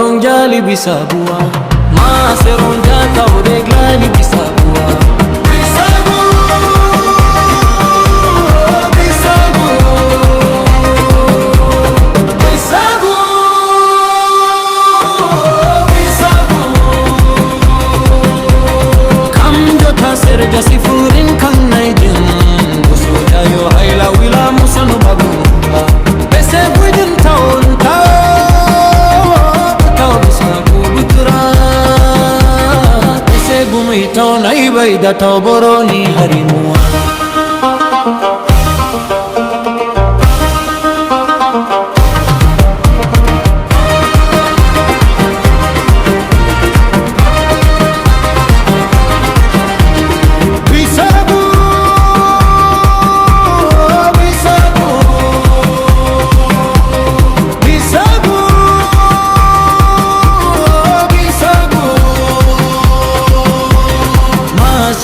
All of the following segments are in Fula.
ronjali bisabua Mase ronjata odeglali bisabua Bisabu Bisabu Bisabu Bisabu Kam jota serja sifurin kan naijin Busuja yo haila wila musanu bagu Bese buidin taon Taon ay bayda taboroni harimua Bisabu Bisabu Bisabu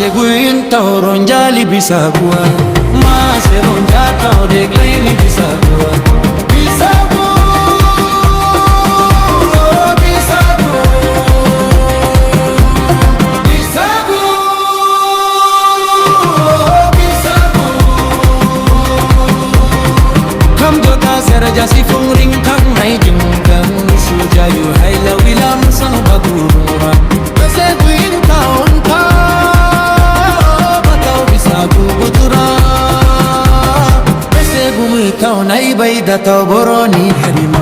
Seguin tau ronjali bisabua Mase ronjata odeglali bisabua Bisabu Bisabu Bisabu Bisabu Kam jota serja si fungring kang nai jungkang Sujayu haila wilam sanu bagurura Seguin tau Taon ay bayda taboroni harima